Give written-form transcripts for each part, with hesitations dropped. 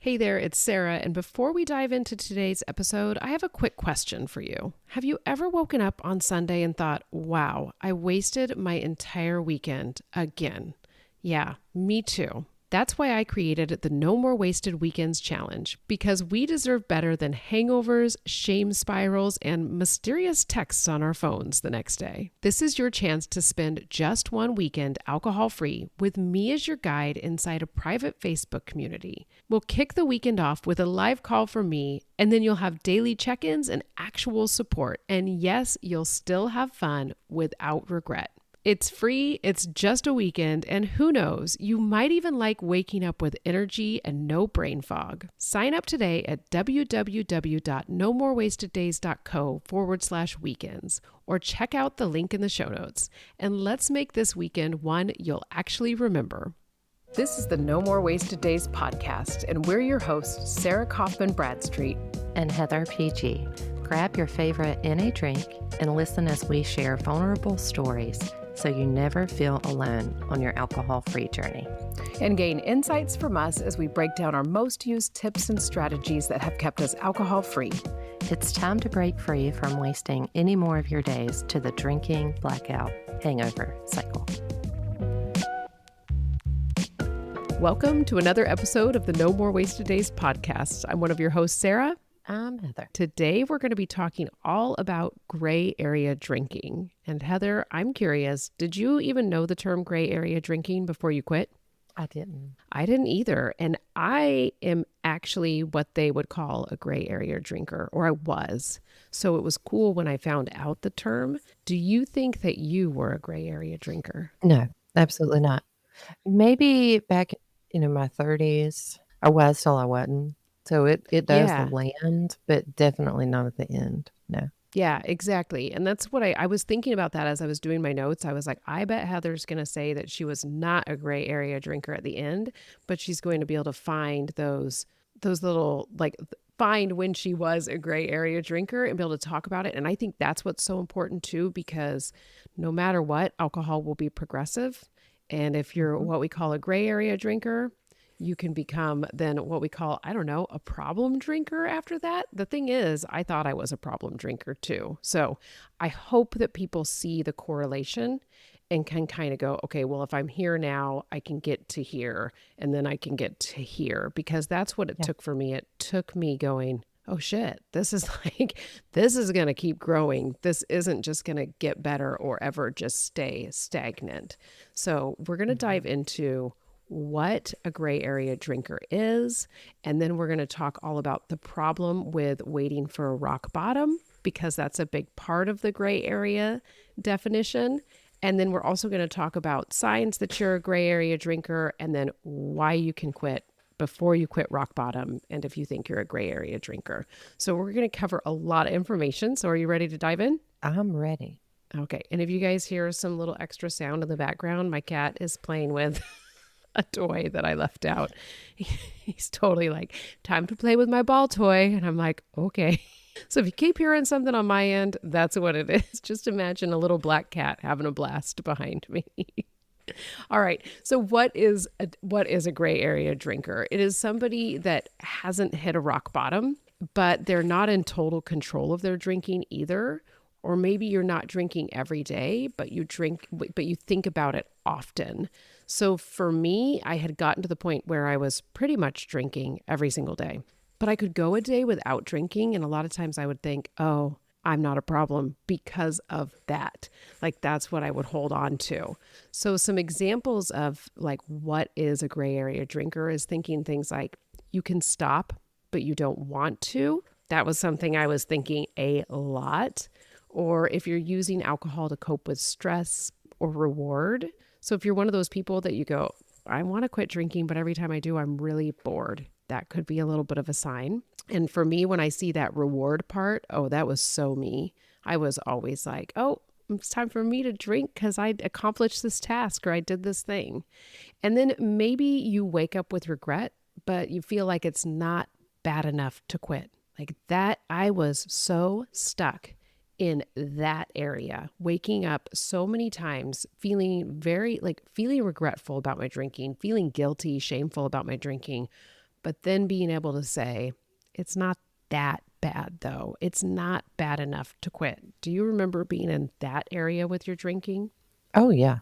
Hey there, it's Sarah, and before we dive into today's episode, I have a quick question for you. Have you ever woken up on Sunday and thought, wow, I wasted my entire weekend again? Yeah, me too. That's why I created the No More Wasted Weekends Challenge, because we deserve better than hangovers, shame spirals, and mysterious texts on our phones the next day. This is your chance to spend just one weekend alcohol-free with me as your guide inside a private Facebook community. We'll kick the weekend off with a live call from me, and then you'll have daily check-ins and actual support. And yes, you'll still have fun without regret. It's free, it's just a weekend, and who knows, you might even like waking up with energy and no brain fog. Sign up today at www.nomorewasteddays.co/weekends or check out the link in the show notes. And let's make this weekend one you'll actually remember. This is the No More Wasted Days podcast, and we're your hosts, Sarah Kaufman Bradstreet and Heather PG. Grab your favorite NA drink and listen as we share vulnerable stories so you never feel alone on your alcohol-free journey. And gain insights from us as we break down our most used tips and strategies that have kept us alcohol-free. It's time to break free from wasting any more of your days to the drinking, blackout, hangover cycle. Welcome to another episode of the No More Wasted Days podcast. I'm one of your hosts, Sarah. I'm Heather. Today, we're going to be talking all about gray area drinking. And Heather, I'm curious, did you even know the term gray area drinking before you quit? I didn't. I didn't either. And I am actually what they would call a gray area drinker, or I was. So it was cool when I found out the term. Do you think that you were a gray area drinker? No, absolutely not. Maybe back in my 30s, I was till I wasn't. So it does land, but definitely not at the end. No. Yeah, exactly. And that's what I was thinking about that as I was doing my notes. I was like, I bet Heather's going to say that she was not a gray area drinker at the end, but she's going to be able to find those little, find when she was a gray area drinker and be able to talk about it. And I think that's what's so important too, because no matter what, alcohol will be progressive. And if you're what we call a gray area drinker, you can become then what we call, a problem drinker after that. The thing is, I thought I was a problem drinker too. So I hope that people see the correlation and can kind of go, okay, well, if I'm here now, I can get to here and then I can get to here, because that's what it took for me. It took me going, oh shit, this is going to keep growing. This isn't just going to get better or ever just stay stagnant. So we're going to dive into what a gray area drinker is. And then we're going to talk all about the problem with waiting for a rock bottom, because that's a big part of the gray area definition. And then we're also going to talk about signs that you're a gray area drinker, and then why you can quit before you quit rock bottom, and if you think you're a gray area drinker. So we're going to cover a lot of information. So are you ready to dive in? I'm ready. Okay. And if you guys hear some little extra sound in the background, my cat is playing with a toy that I left out. He's totally like, time to play with my ball toy. And I'm like, okay. So if you keep hearing something on my end, that's what it is. Just imagine a little black cat having a blast behind me. All right. So what is a gray area drinker? It is somebody that hasn't hit a rock bottom, but they're not in total control of their drinking either. Or maybe you're not drinking every day, but you think about it often. So for me, I had gotten to the point where I was pretty much drinking every single day, but I could go a day without drinking. And a lot of times I would think, oh, I'm not a problem because of that. That's what I would hold on to. So some examples of what is a gray area drinker is thinking things like you can stop, but you don't want to. That was something I was thinking a lot. Or if you're using alcohol to cope with stress or reward. So if you're one of those people that you go, I want to quit drinking, but every time I do, I'm really bored. That could be a little bit of a sign. And for me, when I see that reward part, oh, that was so me. I was always like, oh, it's time for me to drink because I accomplished this task or I did this thing. And then maybe you wake up with regret, but you feel like it's not bad enough to quit. Like that, I was so stuck in that area, waking up so many times, feeling regretful about my drinking, feeling guilty, shameful about my drinking, But then being able to say, it's not that bad though. It's not bad enough to quit. Do you remember being in that area with your drinking? Oh, yeah.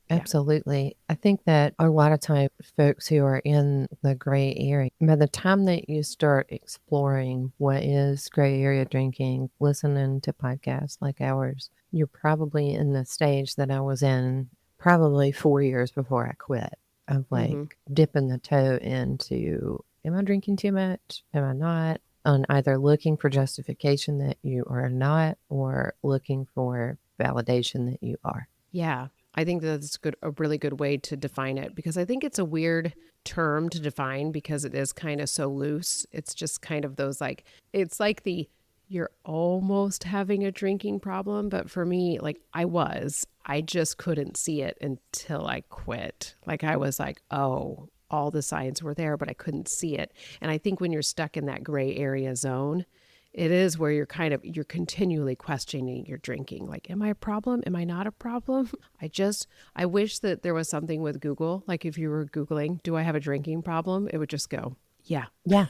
Yeah. Absolutely. I think that a lot of times folks who are in the gray area, by the time that you start exploring what is gray area drinking, listening to podcasts like ours, you're probably in the stage that I was in probably 4 years before I quit, of like Mm-hmm. dipping the toe into, am I drinking too much? Am I not? On either looking for justification that you are not or looking for validation that you are. Yeah, I think that's good, a really good way to define it because I think it's a weird term to define because it is kind of so loose. It's just kind of those like, it's like the you're almost having a drinking problem. But for me, like I just couldn't see it until I quit. Like I was like, oh, all the signs were there, but I couldn't see it. And I think when you're stuck in that gray area zone, it is where you're continually questioning your drinking. Like, am I a problem? Am I not a problem? I wish that there was something with Google. Like if you were Googling, do I have a drinking problem? It would just go, yeah. Yeah.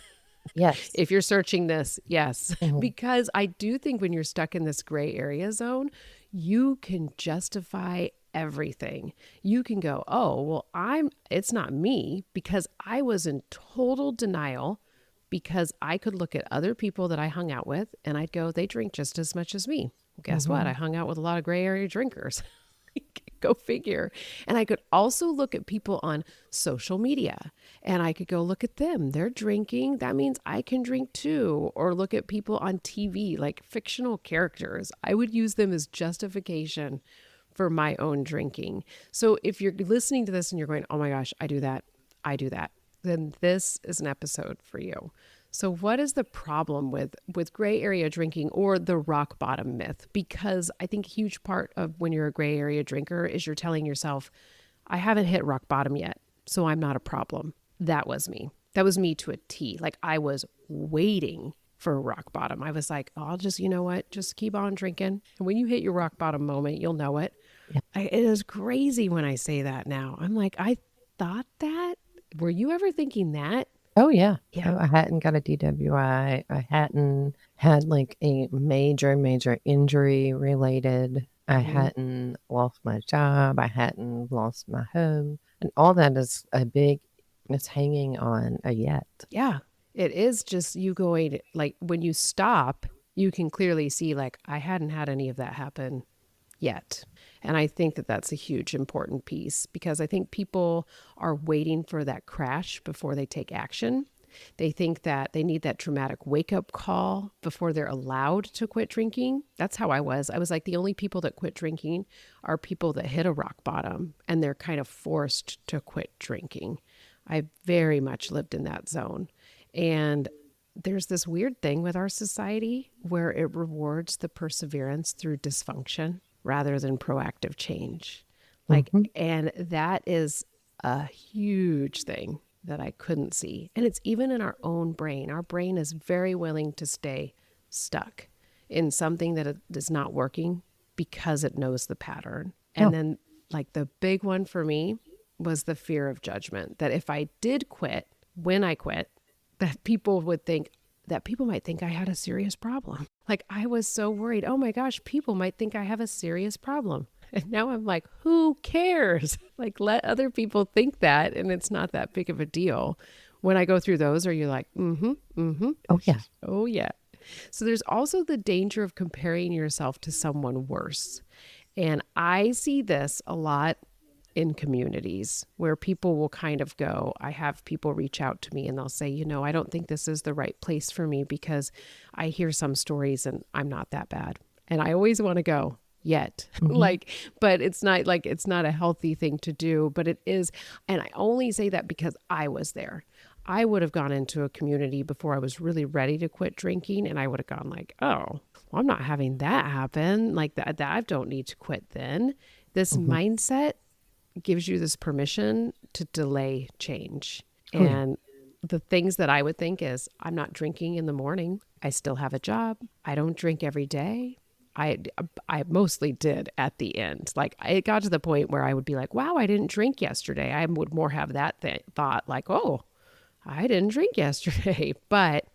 Yes. If you're searching this, yes. Mhm. Because I do think when you're stuck in this gray area zone, you can justify everything. You can go, oh, well, it's not me because I was in total denial because I could look at other people that I hung out with and I'd go, they drink just as much as me. Well, guess what? I Mhm. hung out with a lot of gray area drinkers. Go figure. And I could also look at people on social media and I could go look at them. They're drinking. That means I can drink too. Or look at people on TV, like fictional characters. I would use them as justification for my own drinking. So if you're listening to this and you're going, oh my gosh, I do that, then this is an episode for you. So what is the problem with gray area drinking or the rock bottom myth? Because I think a huge part of when you're a gray area drinker is you're telling yourself, I haven't hit rock bottom yet, so I'm not a problem. That was me. That was me to a T. Like I was waiting for a rock bottom. I was like, oh, I'll just, you know what, just keep on drinking. And when you hit your rock bottom moment, you'll know it. Yeah. It is crazy when I say that now. I'm like, I thought that. Were you ever thinking that? Oh, yeah. Yeah. Oh, I hadn't got a DWI. I hadn't had like a major, major injury related. I Mm-hmm. hadn't lost my job. I hadn't lost my home. And all that is a big, it's hanging on a yet. Yeah. It is just you going, like, when you stop, you can clearly see, like, I hadn't had any of that happen yet. And I think that that's a huge important piece because I think people are waiting for that crash before they take action. They think that they need that dramatic wake up call before they're allowed to quit drinking. That's how I was. I was like, the only people that quit drinking are people that hit a rock bottom and they're kind of forced to quit drinking. I very much lived in that zone. And there's this weird thing with our society where it rewards the perseverance through dysfunction rather than proactive change. Like, Hmm. and that is a huge thing that I couldn't see. And it's even in our own brain. Our brain is very willing to stay stuck in something that is not working because it knows the pattern. Yeah. And then, like, the big one for me was the fear of judgment that if I did quit, when I quit, that people would think that people might think I had a serious problem. Like I was so worried. Oh my gosh, people might think I have a serious problem. And now I'm like, who cares? Like let other people think that and it's not that big of a deal. When I go through those, are you like, mm-hmm, mm-hmm, Oh, yeah. oh yeah. So there's also the danger of comparing yourself to someone worse. And I see this a lot in communities where people will kind of go, I have people reach out to me and they'll say, you know, I don't think this is the right place for me because I hear some stories and I'm not that bad. And I always want to go, yet. Hmm. Like, but it's not like it's not a healthy thing to do, but it is. And I only say that because I was there. I would have gone into a community before I was really ready to quit drinking and I would have gone like, oh, well, I'm not having that happen. Like that I don't need to quit then. This Hmm. mindset gives you this permission to delay change. Oh, yeah. And the things that I would think is I'm not drinking in the morning. I still have a job. I don't drink every day. I, I mostly did at the end. Like it got to the point where I would be like, wow, I didn't drink yesterday. I would more have that thought like, oh, I didn't drink yesterday. But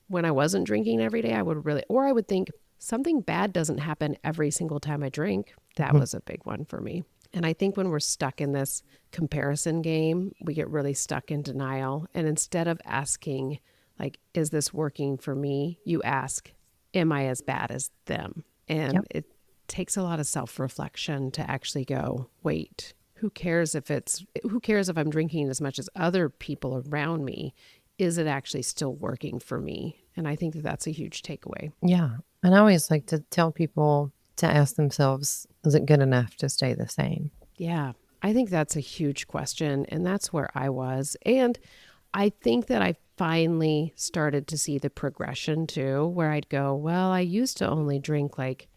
when I wasn't drinking every day, I would think something bad doesn't happen every single time I drink. That Mhm. was a big one for me. And I think when we're stuck in this comparison game, we get really stuck in denial. And instead of asking, like, is this working for me? You ask, am I as bad as them? And Yep. it takes a lot of self reflection to actually go, wait, who cares if I'm drinking as much as other people around me? Is it actually still working for me? And I think that that's a huge takeaway. Yeah. And I always like to tell people to ask themselves, is it good enough to stay the same? Yeah, I think that's a huge question. And that's where I was. And I think that I finally started to see the progression too, where I'd go, well, I used to only drink like,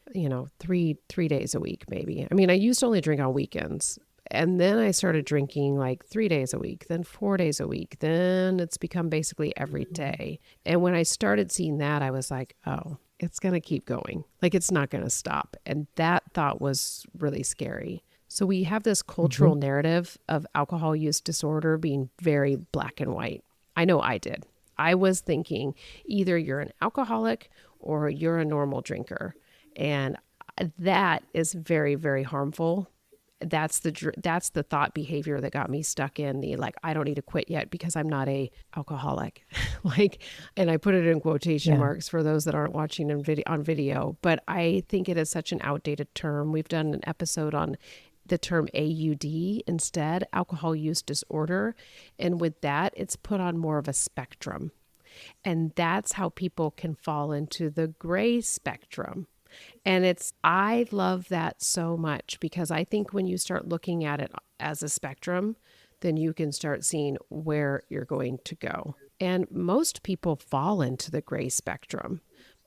three days a week, maybe. I mean, I used to only drink on weekends. And then I started drinking like 3 days a week, then 4 days a week. Then it's become basically every day. And when I started seeing that, I was like, oh, it's going to keep going. Like it's not going to stop. And that thought was really scary. So we have this Hmm. cultural narrative of alcohol use disorder being very black and white. I know I did. I was thinking either you're an alcoholic or you're a normal drinker. And that is very, very harmful. That's the thought behavior that got me stuck in the like I don't need to quit yet because I'm not a alcoholic. Like, and I put it in quotation Yeah. marks for those that aren't watching on video, but I think it is such an outdated term. We've done an episode on the term AUD instead, alcohol use disorder, and with that it's put on more of a spectrum. And that's how people can fall into the gray spectrum. And I love that so much because I think when you start looking at it as a spectrum, then you can start seeing where you're going to go. And most people fall into the gray spectrum,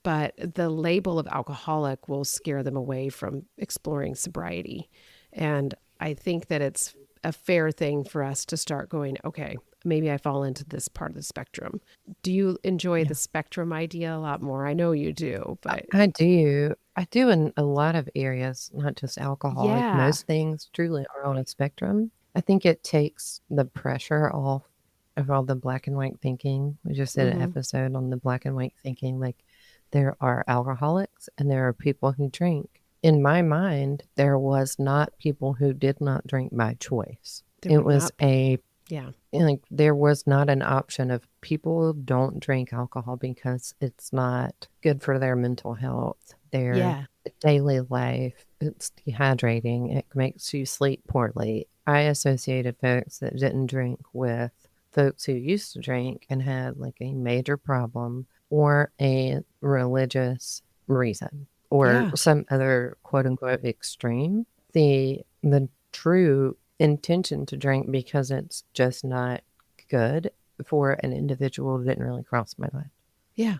but the label of alcoholic will scare them away from exploring sobriety. And I think that it's a fair thing for us to start going, okay, maybe I fall into this part of the spectrum. Do you enjoy the Yeah. spectrum idea a lot more? I know you do, but I do. I do in a lot of areas, not just alcohol. Like yeah. most things truly are on a spectrum. I think it takes the pressure off of all the black and white thinking. We just did an Mm-hmm. episode on the black and white thinking. Like there are alcoholics and there are people who drink. In my mind, there was not people who did not drink by choice. There It would was not be. a Yeah. like there was not an option of people don't drink alcohol because it's not good for their mental health, their Yeah. daily life. It's dehydrating. It makes you sleep poorly. I associated folks that didn't drink with folks who used to drink and had like a major problem or a religious reason or Yeah. some other quote unquote extreme. The true intention to drink because it's just not good for an individual didn't really cross my mind. Yeah.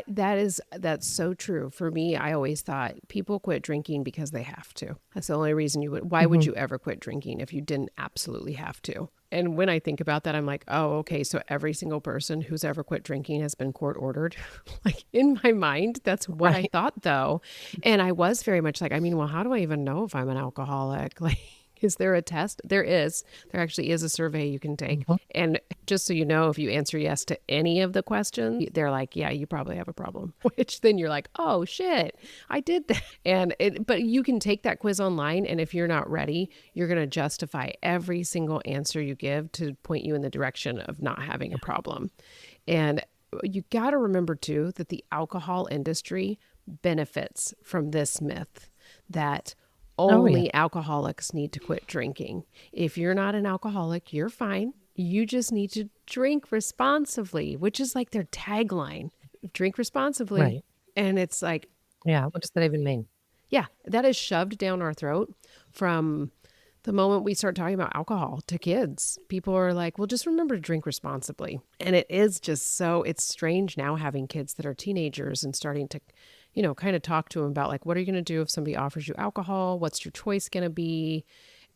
That's so true. For me, I always thought people quit drinking because they have to. That's the only reason why would Mhm. you ever quit drinking if you didn't absolutely have to? And when I think about that, I'm like, oh, okay, so every single person who's ever quit drinking has been court ordered. Like in my mind, that's what I Right. thought though. And I was very much like, I mean, well, how do I even know if I'm an alcoholic? Like, is there a test? There is. There actually is a survey you can take. Mhm. And just so you know, if you answer yes to any of the questions, they're like, yeah, you probably have a problem. Which then you're like, oh shit, I did that. But you can take that quiz online. And if you're not ready, you're going to justify every single answer you give to point you in the direction of not having a Yeah. problem. And you got to remember too that the alcohol industry benefits from this myth that Oh, yeah. only alcoholics need to quit drinking. If you're not an alcoholic, you're fine. You just need to drink responsibly, which is like their tagline, drink responsibly. Right. And it's like, Yeah. What does that even mean? yeah, that is shoved down our throat from the moment we start talking about alcohol to kids. People are like, well, just remember to drink responsibly. And it is just it's strange now having kids that are teenagers and starting to, kind of talk to them about like, what are you going to do if somebody offers you alcohol? What's your choice going to be?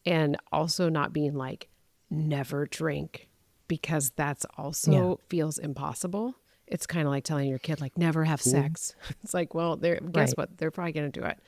And also not being like, never drink because that's Yeah. also feels impossible. It's kind of like telling your kid like never have Mhm. sex. It's like, well, guess Right. what? They're probably going to do it.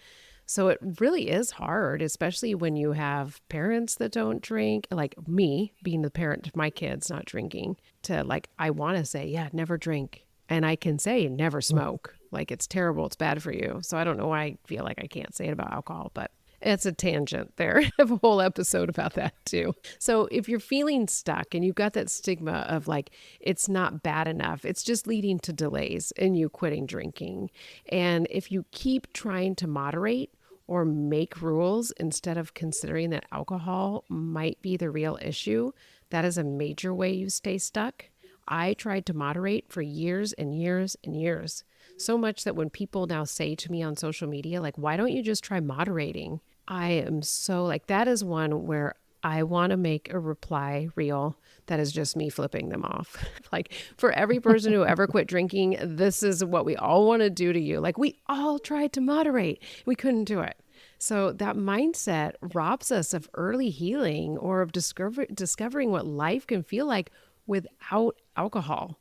So it really is hard, especially when you have parents that don't drink, like me being the parent of my kids not drinking, to like, I want to say, yeah, never drink. And I can say never smoke. Like it's terrible. It's bad for you. So I don't know why I feel like I can't say it about alcohol, but it's a tangent there. I have a whole episode about that too. So if you're feeling stuck and you've got that stigma of like, it's not bad enough, it's just leading to delays in you quitting drinking. And if you keep trying to moderate or make rules instead of considering that alcohol might be the real issue, that is a major way you stay stuck. I tried to moderate for years and years and years. So much that when people now say to me on social media, like, why don't you just try moderating? I am so like, that is one where I want to make a reply reel that is just me flipping them off. Like for every person who ever quit drinking, this is what we all want to do to you. Like we all tried to moderate. We couldn't do it. So that mindset robs us of early healing or of discovering what life can feel like without alcohol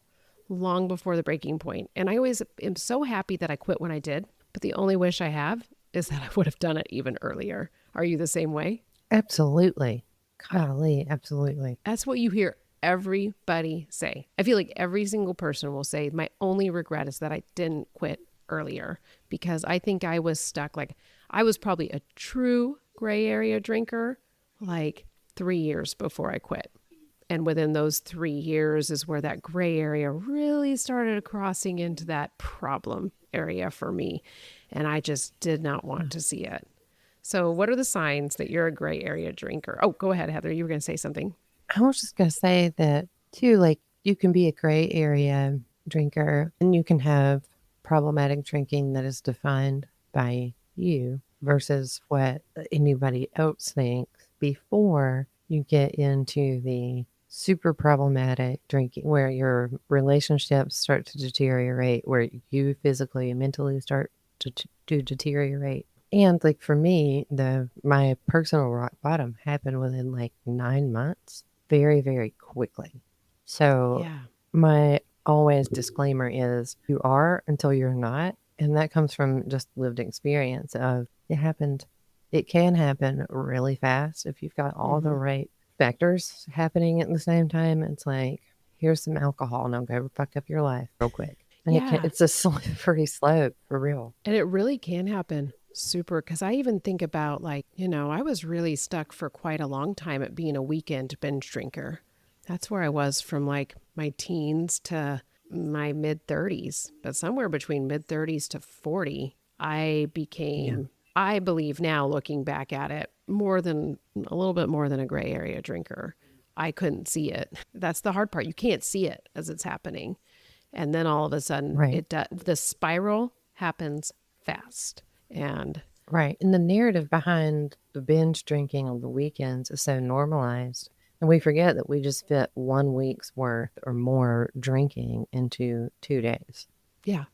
long before the breaking point. And I always am so happy that I quit when I did. But the only wish I have is that I would have done it even earlier. Are you the same way? Absolutely. Golly, absolutely. That's what you hear everybody say. I feel like every single person will say, my only regret is that I didn't quit earlier because I think I was stuck. Like I was probably a true gray area drinker like 3 years before I quit. And within those 3 years is where that gray area really started crossing into that problem area for me. And I just did not want to see it. So what are the signs that you're a gray area drinker? Oh, go ahead, Heather. You were going to say something. I was just going to say that too, like you can be a gray area drinker and you can have problematic drinking that is defined by you versus what anybody else thinks before you get into the super problematic drinking where your relationships start to deteriorate, where you physically and mentally start to deteriorate. And like for me, my personal rock bottom happened within like 9 months, very, very quickly. So Yeah. my always disclaimer is you are until you're not. And that comes from just lived experience of it happened. It can happen really fast if you've got all the right factors happening at the same time. It's like, here's some alcohol. Now go fuck up your life real quick. And Yeah. it's a slippery slope for real. And it really can happen super. Because I even think about like, I was really stuck for quite a long time at being a weekend binge drinker. That's where I was from like my teens to my mid 30s. But somewhere between mid 30s to 40, I became, I believe now looking back at it, a little bit more than a gray area drinker. I couldn't see it. That's the hard part. You can't see it as it's happening. And then all of a sudden Right. the spiral happens fast. And Right. And the narrative behind the binge drinking on the weekends is so normalized. And we forget that we just fit 1 week's worth or more drinking into 2 days. yeah,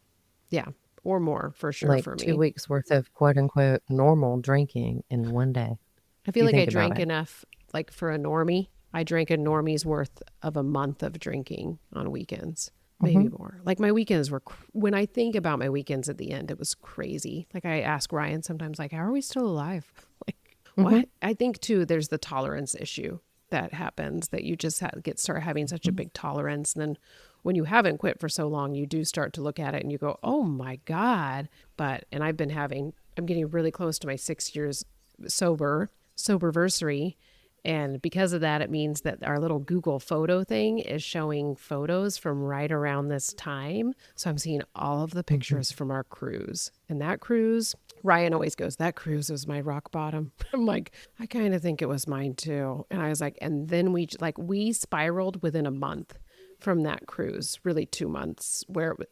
yeah, or more for sure Like for 2 me. weeks worth of quote unquote normal drinking in 1 day. I If feel you like I think about drank it. enough, like for a normie, I drank a normie's worth of a month of drinking on weekends, maybe Hmm. more. Like my weekends were, when I think about my weekends at the end, it was crazy. Like I ask Ryan sometimes, like, how are we still alive? Like, Hmm. what? I think too, there's the tolerance issue that happens that you just start having such a big tolerance. And then when you haven't quit for so long, you do start to look at it and you go, oh my God. And I'm getting really close to my 6 years soberversary. And because of that, it means that our little Google photo thing is showing photos from right around this time. So I'm seeing all of the Hmm. pictures from our cruise. And that cruise, Ryan always goes, that cruise was my rock bottom. I'm like, I kind of think it was mine too. And I was like, and then we spiraled within a month from that cruise, really 2 months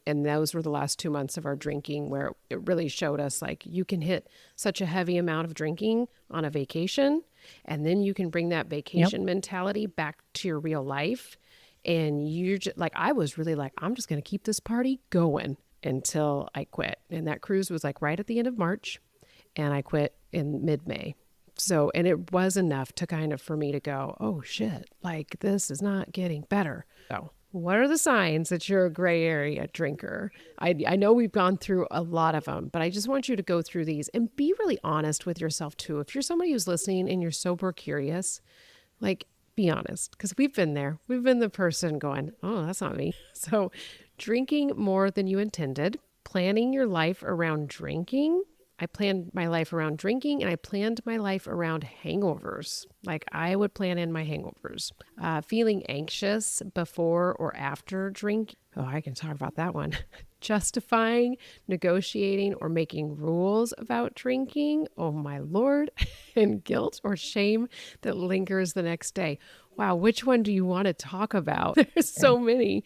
and those were the last 2 months of our drinking where it really showed us like you can hit such a heavy amount of drinking on a vacation and then you can bring that Yep. vacation mentality back to your real life. And you're just like, I was really like, I'm just going to keep this party going until I quit. And that cruise was like right at the end of March and I quit in mid-May. So, and it was enough to kind of for me to go, oh shit, like this is not getting better. So What are the signs that you're a gray area drinker? I know we've gone through a lot of them, but I just want you to go through these and be really honest with yourself too. If you're somebody who's listening and you're sober curious, like, be honest, because we've been there. We've been the person going, oh, that's not me. So, drinking more than you intended, planning your life around drinking. I planned my life around drinking and I planned my life around hangovers. Like I would plan in my hangovers. Feeling anxious before or after drink. Oh, I can talk about that one. Justifying, negotiating, or making rules about drinking. Oh, my Lord. And guilt or shame that lingers the next day. Wow, which one do you want to talk about? There's so many.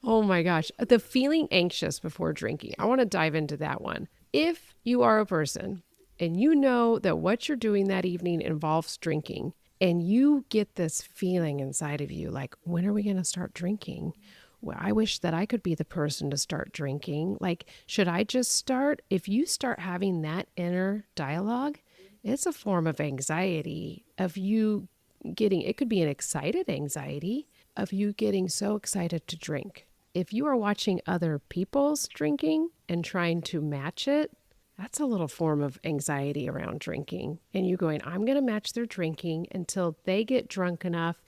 Oh my gosh. The feeling anxious before drinking. I want to dive into that one. If you are a person and you know that what you're doing that evening involves drinking, and you get this feeling inside of you like, when are we going to start drinking? Well, I wish that I could be the person to start drinking. Like, should I just start? If you start having that inner dialogue, it's a form of anxiety of you getting, it could be an excited anxiety of you getting so excited to drink. If you are watching other people's drinking and trying to match it, that's a little form of anxiety around drinking. And you going, I'm going to match their drinking until they get drunk enough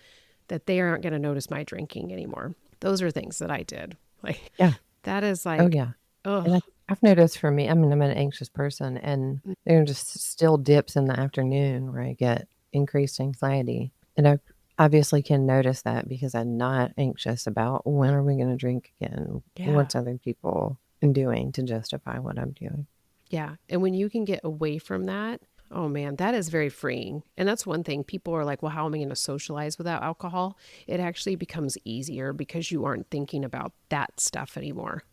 that they aren't going to notice my drinking anymore. Those are things that I did. Like, Yeah. that is Oh, like, yeah. And oh, I've noticed for me, I mean, I'm an anxious person, and there are just still dips in the afternoon where I get increased anxiety. And I obviously can notice that because I'm not anxious about when are we going to drink again? yeah. What's other people doing to justify what I'm doing? Yeah. And when you can get away from that, oh man, that is very freeing. And that's one thing people are like, well, how am I going to socialize without alcohol? It actually becomes easier because you aren't thinking about that stuff anymore.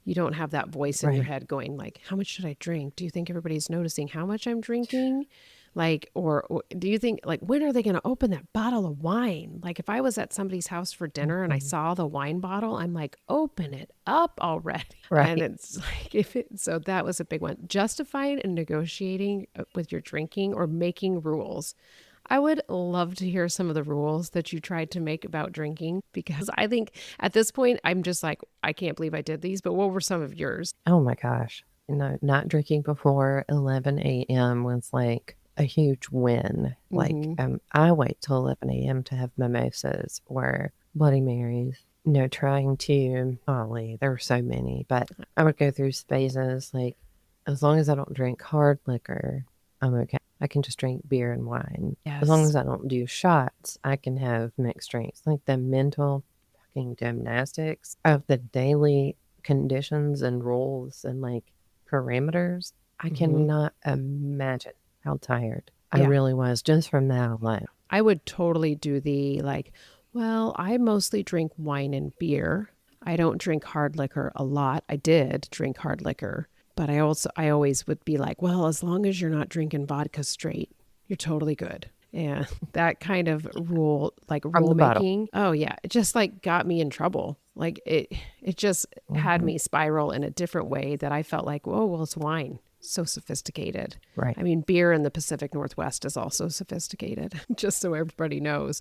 You don't have that voice in your Right. head going like, how much should I drink? Do you think everybody's noticing how much I'm drinking? Like, or do you think like, when are they going to open that bottle of wine? Like if I was at somebody's house for dinner and I Mhm. saw the wine bottle, I'm like, open it up already. And Right. it's like, if it, so that was a big one. Justifying and negotiating with your drinking or making rules. I would love to hear some of the rules that you tried to make about drinking because I think at this point, I'm just like, I can't believe I did these, but what were some of yours? Oh my gosh. No, not drinking before 11 a.m. was like a huge win. Like, Mm-hmm. I wait till 11 a.m. to have mimosas or Bloody Marys. Trying to, golly, there were so many, but I would go through phases like, as long as I don't drink hard liquor, I'm okay. I can just drink beer and wine. As long Yes. as I don't do shots, I can have mixed drinks. Like the mental fucking gymnastics of the daily conditions and rules and like parameters, I Mm-hmm. cannot imagine how tired I Yeah. really was just from that alone. I would totally do the like, well, I mostly drink wine and beer. I don't drink hard liquor a lot. I did drink hard liquor, but I always would be like, well, as long as you're not drinking vodka straight, you're totally good. And that kind of From rule the bottle. making, oh yeah, it just like got me in trouble. Like it just had Hmm. me spiral in a different way that I felt like, oh, well, it's wine. So sophisticated. Right. I mean, beer in the Pacific Northwest is also sophisticated, just so everybody knows.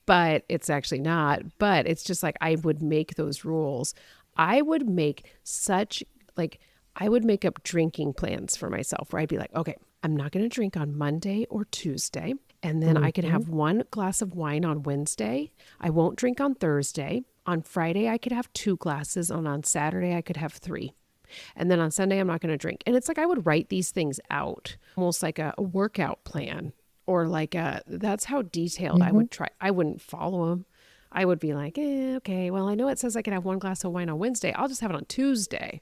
But it's actually not. But it's just like I would make those rules. I would make such like I would make up drinking plans for myself where I'd be like, okay, I'm not going to drink on Monday or Tuesday. And then I could Hmm. have one glass of wine on Wednesday. I won't drink on Thursday. On Friday, I could have two glasses. And on Saturday, I could have three. And then on Sunday, I'm not going to drink. And it's like I would write these things out, almost like a workout plan or like that's how detailed I Hmm. would try. I wouldn't follow them. I would be like, okay, well, I know it says I can have one glass of wine on Wednesday. I'll just have it on Tuesday.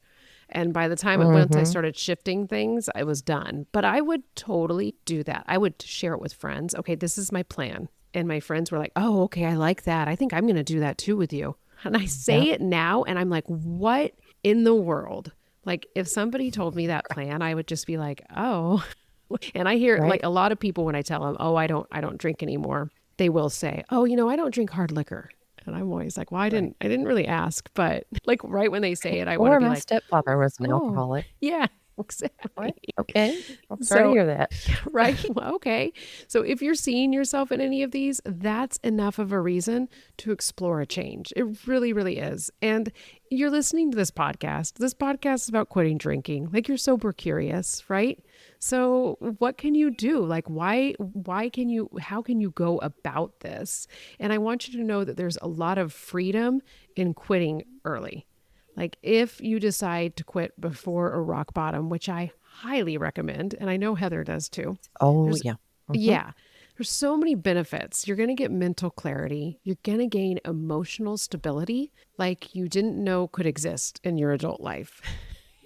And by the time once I Hmm. started shifting things, I was done. But I would totally do that. I would share it with friends. Okay, this is my plan. And my friends were like, oh, okay, I like that. I think I'm going to do that too with you. And I say Yep. it now, and I'm like, what in the world? Like, if somebody told me that plan, I would just be like, oh. And I hear like Right. a lot of people when I tell them, oh, I don't drink anymore. They will say, oh, I don't drink hard liquor. And I'm always like, well, Right. I didn't really ask, but like right when they say it, I want to Or be my like, stepfather was an oh, alcoholic. yeah. What? Exactly. Okay. I'm sorry to So hear that. right? Well, okay. So if you're seeing yourself in any of these, that's enough of a reason to explore a change. It really, really is. And you're listening to this podcast. This podcast is about quitting drinking. Like you're sober curious, right? So what can you do? Like how can you go about this? And I want you to know that there's a lot of freedom in quitting early. Like if you decide to quit before a rock bottom, which I highly recommend, and I know Heather does too. Oh, There's yeah. Hmm. yeah, there's so many benefits. You're going to get mental clarity. You're going to gain emotional stability like you didn't know could exist in your adult life.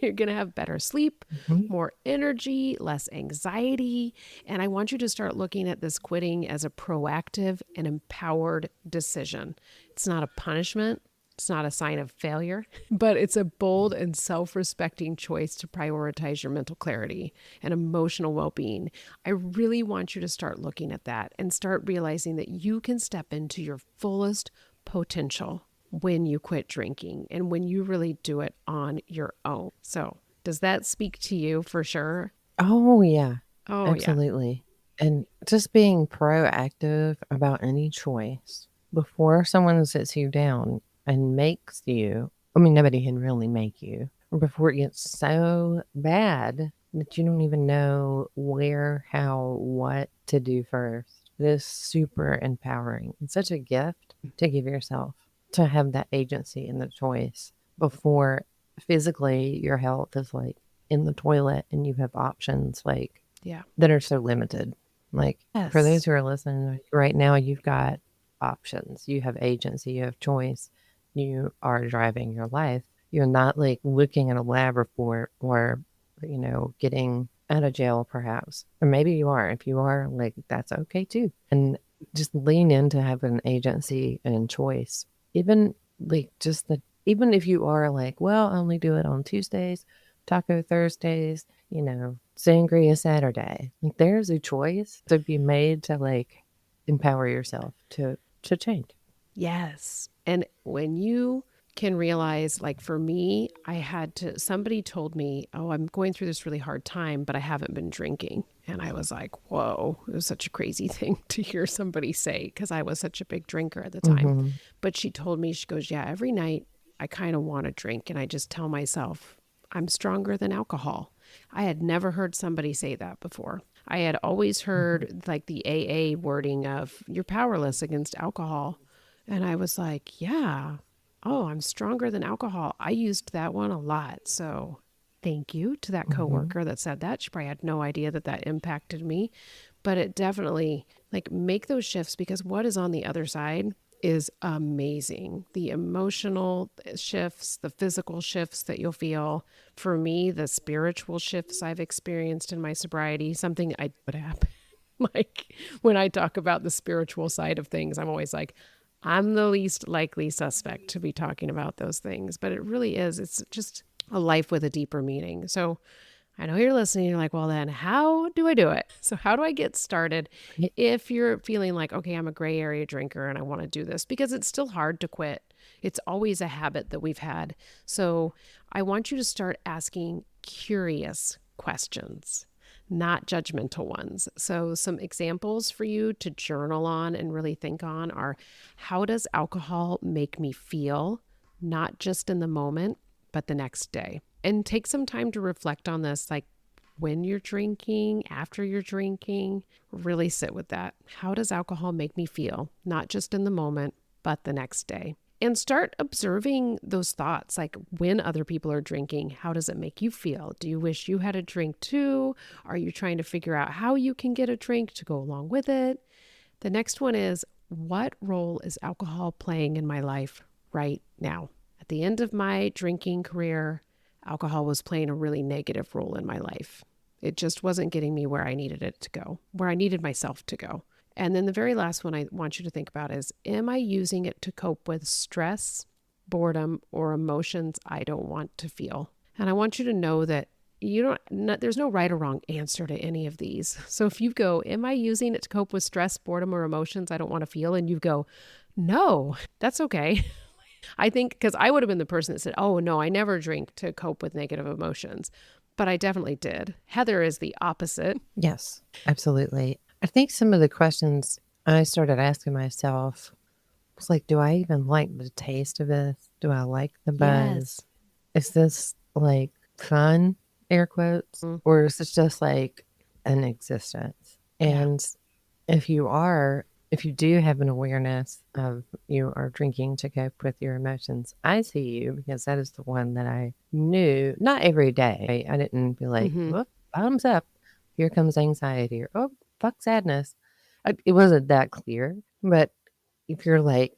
You're going to have better sleep, Hmm. more energy, less anxiety. And I want you to start looking at this quitting as a proactive and empowered decision. It's not a punishment. It's not a sign of failure, but it's a bold and self respecting choice to prioritize your mental clarity and emotional well being. I really want you to start looking at that and start realizing that you can step into your fullest potential when you quit drinking and when you really do it on your own. So, does that speak to you for sure? Oh, yeah. Oh, yeah. Absolutely. And just being proactive about any choice before someone sits you down and makes you, I mean, nobody can really make you, before it gets so bad that you don't even know where, how, what to do first. It is super empowering. It's such a gift to give yourself to have that agency and the choice before physically your health is like in the toilet and you have options like Yeah. that are so limited. Like for those Yes. who are listening right now, you've got options, you have agency, you have choice, you are driving your life. You're not like looking at a lab report or, getting out of jail perhaps. Or maybe you are. If you are, like, that's okay too. And just lean into having agency and choice. Even like just the, even if you are like, well, I only do it on Tuesdays, Taco Thursdays, sangria Saturday. Like there's a choice to be made to like empower yourself to change. Yes. And when you can realize, like for me, somebody told me, oh, I'm going through this really hard time, but I haven't been drinking. And I was like, whoa, it was such a crazy thing to hear somebody say because I was such a big drinker at the time. Mhm. But she told me, she goes, yeah, every night I kind of want to drink. And I just tell myself, I'm stronger than alcohol. I had never heard somebody say that before. I had always Mhm. heard like the AA wording of you're powerless against alcohol. And I was like, yeah, oh, I'm stronger than alcohol. I used that one a lot. So thank you to that Mhm. coworker that said that. She probably had no idea that that impacted me, but it definitely like make those shifts because what is on the other side is amazing. The emotional shifts, the physical shifts that you'll feel. For me, the spiritual shifts I've experienced in my sobriety, something I would happen. Like when I talk about the spiritual side of things, I'm always like, I'm the least likely suspect to be talking about those things, but it really is. It's just a life with a deeper meaning. So I know you're listening. You're like, well, then how do I do it? So, how do I get started Right. if you're feeling like, okay, I'm a gray area drinker and I want to do this because it's still hard to quit? It's always a habit that we've had. So, I want you to start asking curious questions, not judgmental ones. So, some examples for you to journal on and really think on are how does alcohol make me feel, not just in the moment, but the next day? And take some time to reflect on this, like when you're drinking, after you're drinking, really sit with that. How does alcohol make me feel, not just in the moment, but the next day? And start observing those thoughts like when other people are drinking, how does it make you feel? Do you wish you had a drink too? Are you trying to figure out how you can get a drink to go along with it? The next one is what role is alcohol playing in my life right now? At the end of my drinking career, alcohol was playing a really negative role in my life. It just wasn't getting me where I needed it to go, where I needed myself to go. And then the very last one I want you to think about is am I using it to cope with stress, boredom, or emotions I don't want to feel? And I want you to know that you don't, no, there's no right or wrong answer to any of these. So if you go, am I using it to cope with stress, boredom, or emotions I don't want to feel? And you go, no, that's okay. I think because I would have been the person that said, oh, no, I never drink to cope with negative emotions. but I definitely did. Heather is the opposite. Yes, absolutely. I think some of the questions I started asking myself was like, do I even like the taste of this? Do I like the buzz? Yes. Is this like fun, air quotes, Mm, or is this just like an existence? yeah. And if you are, if you do have an awareness of you are drinking to cope with your emotions, I see you because that is the one that I knew, not every day. I didn't be like, Mm-hmm. whoop, bottoms up, here comes anxiety, or oh, fuck sadness. It wasn't that clear. But if you're like,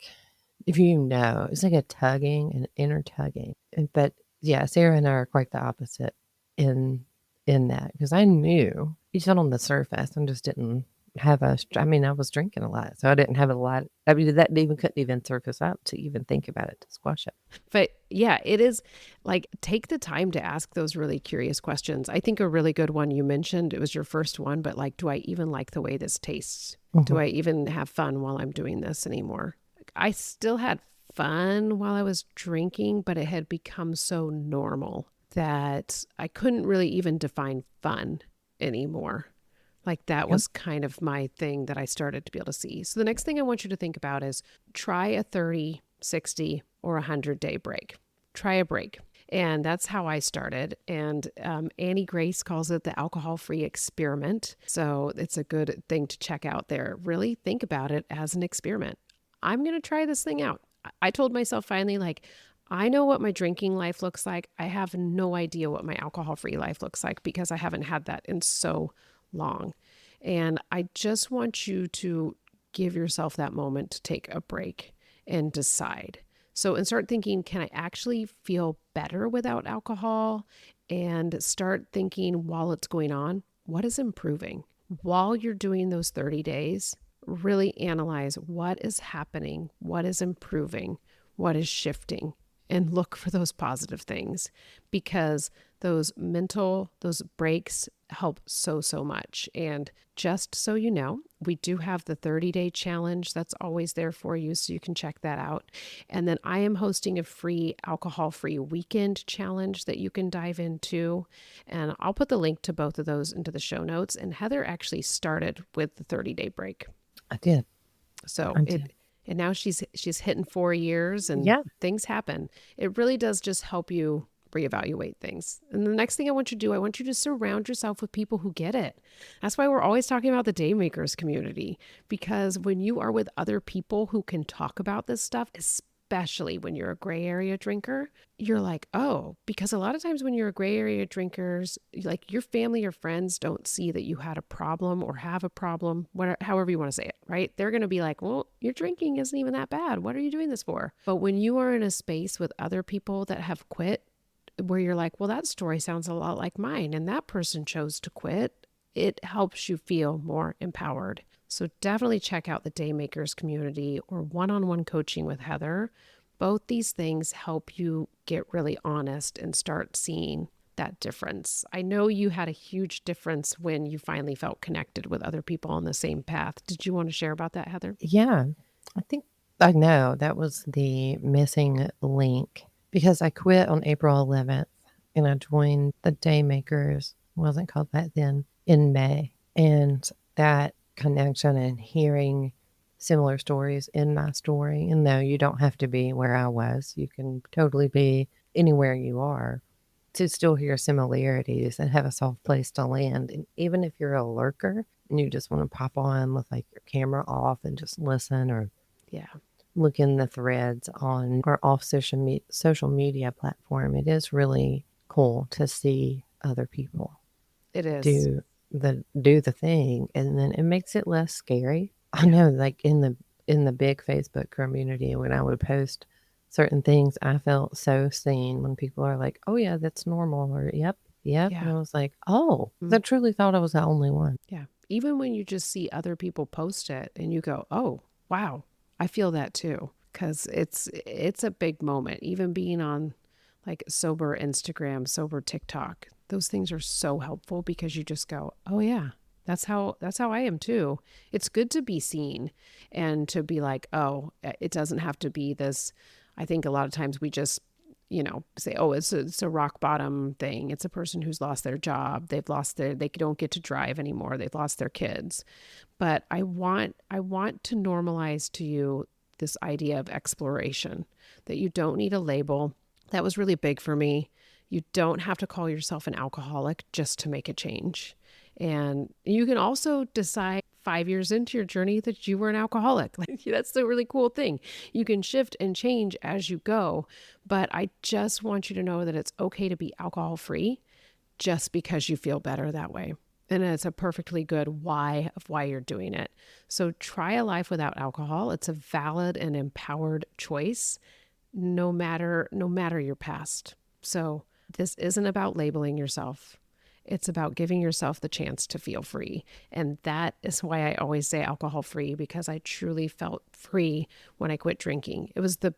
if you know, it's like a tugging, an inner tugging. But yeah, Sarah and I are quite the opposite in that because I knew you said on the surface and just didn't have I mean, I was drinking a lot, so I didn't have a lot. I mean, that even couldn't even surface up to even think about it to squash it. But yeah, it is like take the time to ask those really curious questions. I think a really good one you mentioned, it was your first one, but like, do I even like the way this tastes? Hmm. Do I even have fun while I'm doing this anymore? I still had fun while I was drinking, but it had become so normal that I couldn't really even define fun anymore. Like that Yep. was kind of my thing that I started to be able to see. So the next thing I want you to think about is try a 30, 60, or 100-day break. Try a break. And that's how I started. And Annie Grace calls it the alcohol free experiment. So it's a good thing to check out there. Really think about it as an experiment. I'm going to try this thing out. I told myself finally, like, I know what my drinking life looks like. I have no idea what my alcohol free life looks like because I haven't had that in so long. And I just want you to give yourself that moment to take a break and decide. So, and start thinking, can I actually feel better without alcohol? And start thinking while it's going on, what is improving? While you're doing those 30 days, really analyze what is happening, what is improving, what is shifting, and look for those positive things because those breaks help so much. And just so you know, we do have the 30-day challenge that's always there for you, so you can check that out. And then I am hosting a free alcohol-free weekend challenge that you can dive into. And I'll put the link to both of those into the show notes. And Heather actually started with the 30-day break. I did. So I did. it and now she's hitting 4 years and Yeah. things happen. It really does just help you reevaluate things. And the next thing I want you to do, I want you to surround yourself with people who get it. That's why we're always talking about the Daymakers community, because when you are with other people who can talk about this stuff, especially when you're a gray area drinker, you're like, oh, because a lot of times when you're a gray area drinkers, like your family or friends don't see that you had a problem or have a problem, whatever, however you want to say it, right? They're going to be like, well, your drinking isn't even that bad. What are you doing this for? But when you are in a space with other people that have quit, where you're like, well, that story sounds a lot like mine, and that person chose to quit, it helps you feel more empowered. So definitely check out the Daymakers community or one-on-one coaching with Heather. Both these things help you get really honest and start seeing that difference. I know you had a huge difference when you finally felt connected with other people on the same path. Did you want to share about that, Heather? Yeah. I think I know that was the missing link because I quit on April 11th and I joined the Daymakers, wasn't called that then, in May. And that connection and hearing similar stories in my story, and though you don't have to be where I was, you can totally be anywhere you are to still hear similarities and have a soft place to land. And even if you're a lurker and you just want to pop on with like your camera off and just listen or Yeah, look in the threads on or off social media platform, it is really cool to see other people it is. do the thing, and then it makes it less scary. I Yeah. know, like in the big Facebook community, when I would post certain things, I felt so seen when people are like, "Oh yeah, that's normal," or "Yep, yep," and Yeah. I was like, "Oh," 'cause I Mm, truly thought I was the only one. yeah. Even when you just see other people post it and you go, oh, wow, I feel that too. Cause it's a big moment. Even being on like sober Instagram, sober TikTok, those things are so helpful because you just go, oh yeah, that's how I am too. It's good to be seen and to be like, oh, it doesn't have to be this. I think a lot of times we just say, oh, it's a rock bottom thing. It's a person who's lost their job. They don't get to drive anymore. They've lost their kids. But I want to normalize to you this idea of exploration, that you don't need a label. That was really big for me. You don't have to call yourself an alcoholic just to make a change. And you can also decide 5 years into your journey that you were an alcoholic. Like, that's the really cool thing. You can shift and change as you go. But I just want you to know that it's okay to be alcohol free just because you feel better that way. And it's a perfectly good why of why you're doing it. So try a life without alcohol. It's a valid and empowered choice, no matter your past. So this isn't about labeling yourself. It's about giving yourself the chance to feel free. And that is why I always say alcohol free, because I truly felt free when I quit drinking. It was the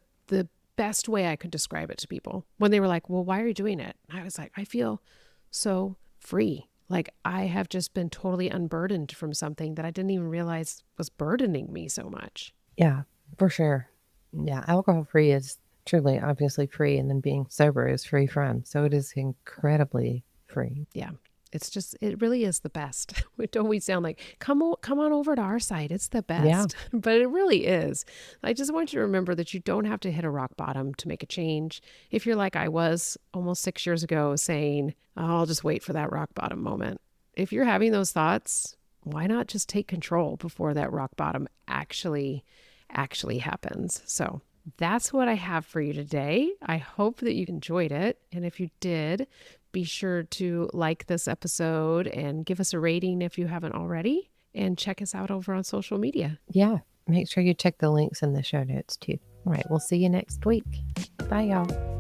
best way I could describe it to people. When they were like, well, why are you doing it? I was like, I feel so free. Like, I have just been totally unburdened from something that I didn't even realize was burdening me so much. Yeah, for sure. Yeah, alcohol free is truly obviously free, and then being sober is free from. So it is incredibly free. Yeah. It really is the best. Don't we sound like, come on over to our site. It's the Yeah. best. But it really is. I just want you to remember that you don't have to hit a rock bottom to make a change. If you're like I was almost 6 years ago, saying, oh, I'll just wait for that rock bottom moment. If you're having those thoughts, why not just take control before that rock bottom actually happens? So that's what I have for you today. I hope that you enjoyed it. And if you did, be sure to like this episode and give us a rating if you haven't already. And check us out over on social media. Yeah. Make sure you check the links in the show notes too. All right. We'll see you next week. Bye, y'all.